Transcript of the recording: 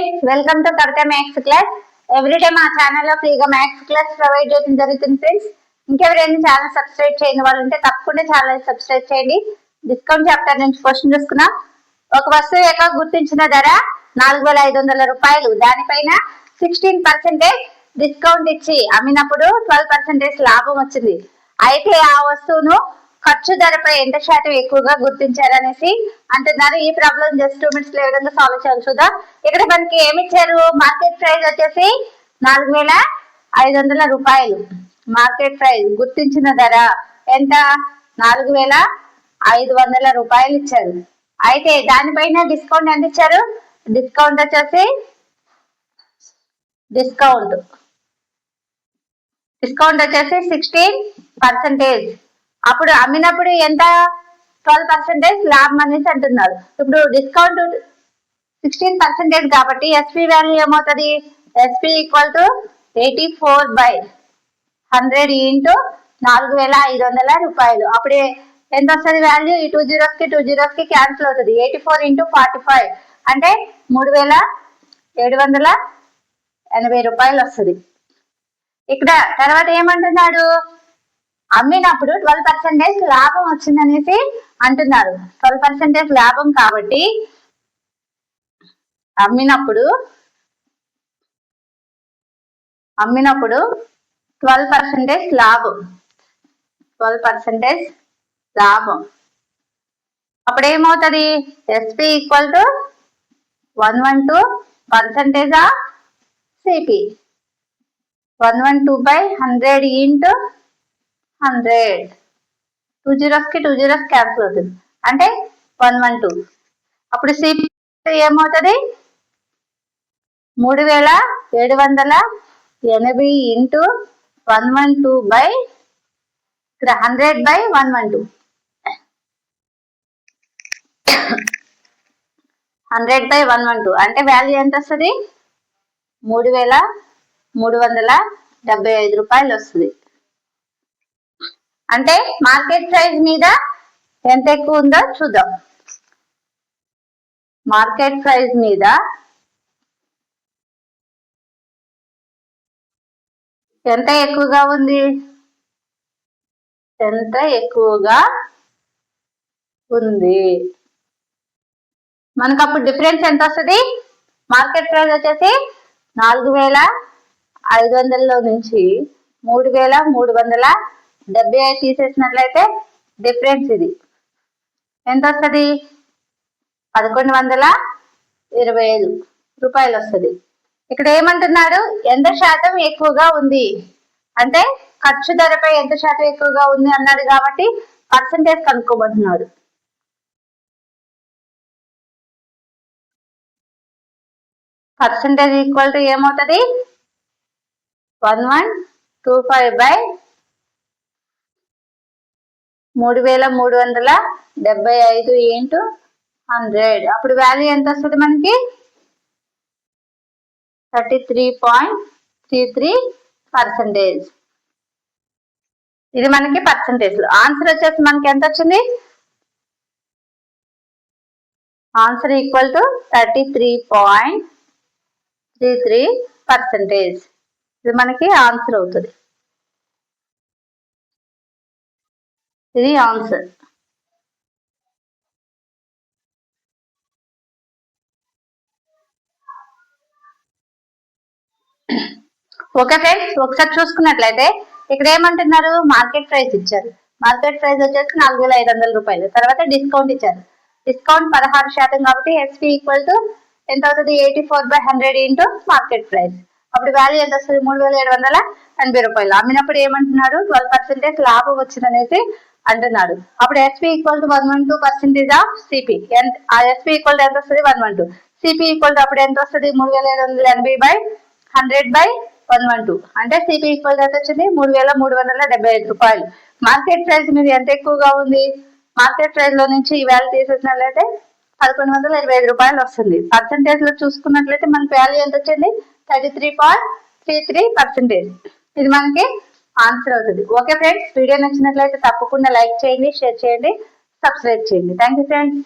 Friends, welcome to Kavitha maths class. Everyday మా ఛానల్లో ఫ్రీగా మ్యాథ్స్ క్లాస్ ప్రొవైడ్ చేయడం జరుగుతుంది ఫ్రెండ్స్. ఇంకెవరైనా ఛానల్ సబ్స్క్రైబ్ చేయని వాళ్ళు ఉంటే తప్పకుండా ఛానల్ సబ్స్క్రైబ్ చేయండి. డిస్కౌంట్ చాప్టర్ నుంచి క్వశ్చన్ చూసుకున్నాం. ఒక వస్తువు యొక్క గుర్తించిన ధర 4500 రూపాయలు. దానిపైన 16% డిస్కౌంట్ ఇచ్చి అమ్మినప్పుడు 12% లాభం వచ్చింది. అయితే ఆ వస్తువును ఖర్చు ధరపై ఎంత శాతం ఎక్కువగా గుర్తించారనేసి అంటున్నారు. ఈ ప్రాబ్లం జస్ట్ 2 minutes లో ఏ విధంగా సాల్వ్ చేయాలి చూద్దాం. ఇక్కడ మనకి ఏమి ఇచ్చారు? మార్కెట్ ప్రైస్ వచ్చేసి 4500 రూపాయలు. మార్కెట్ ప్రైస్ గుర్తించిన ధర ఎంత? 4500 రూపాయలు ఇచ్చారు. అయితే దానిపైన డిస్కౌంట్ ఎంత ఇచ్చారు? డిస్కౌంట్ వచ్చేసి డిస్కౌంట్ వచ్చేసి 16%. అప్పుడు అమ్మినప్పుడు ఎంత? 12% లాభం అనేసి అంటున్నారు. ఇప్పుడు డిస్కౌంట్ 16% కాబట్టి ఎస్పీ వాల్యూ ఏమవుతుంది? ఎస్పీ ఈక్వల్ టు 84/100 ఇంటూ 4500 రూపాయలు. అప్పుడు ఎంత వస్తుంది వాల్యూ? ఈ 2 zeros కి క్యాన్సిల్ అవుతుంది. 84 ఇంటూ 45 అంటే 3780 రూపాయలు వస్తుంది. ఇక్కడ తర్వాత ఏమంటున్నాడు? అమ్మినప్పుడు 12% లాభం వచ్చిందనేసి అంటున్నారు. 12% లాభం కాబట్టి అమ్మినప్పుడు 12% లాభం. 12% లాభం. అప్పుడు ఏమవుతుంది? SP equal to 112% of CP. 112/100 into 100. 2 zeros కి 2 zeros క్యాన్సిల్ అవుతుంది అంటే 112. అప్పుడు సిపి ఏమవుతుంది? 3780 ఇంటూ 100/112 100/112 అంటే వాల్యూ ఎంత వస్తుంది? 3375 రూపాయలు వస్తుంది. అంటే మార్కెట్ ప్రైస్ మీద ఎంత ఎక్కువ ఉందో చూద్దాం. మార్కెట్ ప్రైస్ మీద ఎంత ఎక్కువగా ఉంది? ఎంత ఎక్కువగా ఉంది? మనకు అప్పుడు డిఫరెన్స్ ఎంత వస్తుంది? మార్కెట్ ప్రైస్ వచ్చేసి 4500 నుంచి 3375 తీసేసినట్లయితే డిఫరెన్స్ ఇది ఎంత వస్తుంది? 1125 రూపాయలు వస్తుంది. ఇక్కడ ఏమంటున్నాడు? ఎంత శాతం ఎక్కువగా ఉంది అంటే ఖర్చు ధరపై ఎంత శాతం ఎక్కువగా ఉంది అన్నాడు కాబట్టి పర్సంటేజ్ కనుక్కోమంటున్నాడు. పర్సంటేజ్ ఈక్వల్ టు ఏమవుతుంది? 1125/3375 ఇంటూ 100. అప్పుడు వాల్యూ ఎంత వస్తుంది మనకి? 33.33%. ఇది మనకి పర్సంటేజ్. ఆన్సర్ వచ్చేసి మనకి ఎంత వచ్చింది? Answer equal to 33.33%. ఇది మనకి ఆన్సర్ అవుతుంది. ఇది ఆన్సర్. ఓకే ఫ్రెండ్స్, ఒకసారి చూసుకున్నట్లయితే ఇక్కడ ఏమంటున్నారు? మార్కెట్ ప్రైస్ ఇచ్చారు. మార్కెట్ ప్రైస్ వచ్చేసి 4500 రూపాయలు. తర్వాత డిస్కౌంట్ ఇచ్చారు. డిస్కౌంట్ 16% కాబట్టి ఎస్పీ ఈక్వల్ టు ఎంత అవుతుంది? 84/100 ఇంటూ మార్కెట్ ప్రైస్. అప్పుడు వాల్యూ ఎంత వస్తుంది? 3780 రూపాయలు. అమ్మినప్పుడు ఏమంటున్నాడు? 12% లాభం వచ్చిందనేసి అంటున్నాడు. అప్పుడు SP equal to 112% of CP. ఆ ఎస్పీ ఈక్వల్ టు ఎంత వస్తుంది? 112. సిపి ఈక్వల్ టు అప్పుడు ఎంత వస్తుంది? 3780/100/112 అంటే సిపి ఈక్వల్ ఎంత వచ్చింది? 3375 రూపాయలు. మార్కెట్ ప్రైస్ మీద ఎంత ఎక్కువగా ఉంది? మార్కెట్ ప్రైస్ లో నుంచి ఈ వాల్యూ తీసేసినట్లయితే 1125 రూపాయలు వస్తుంది. పర్సంటేజ్ లో చూసుకున్నట్లయితే మనకి వాల్యూ ఎంత వచ్చింది? 33.33%. ఇది మనకి ఆన్సర్ అవుతుంది. ఓకే ఫ్రెండ్స్, వీడియో నచ్చినట్లయితే తప్పకుండా లైక్ చేయండి, షేర్ చేయండి, సబ్స్క్రైబ్ చేయండి. Thank you friends.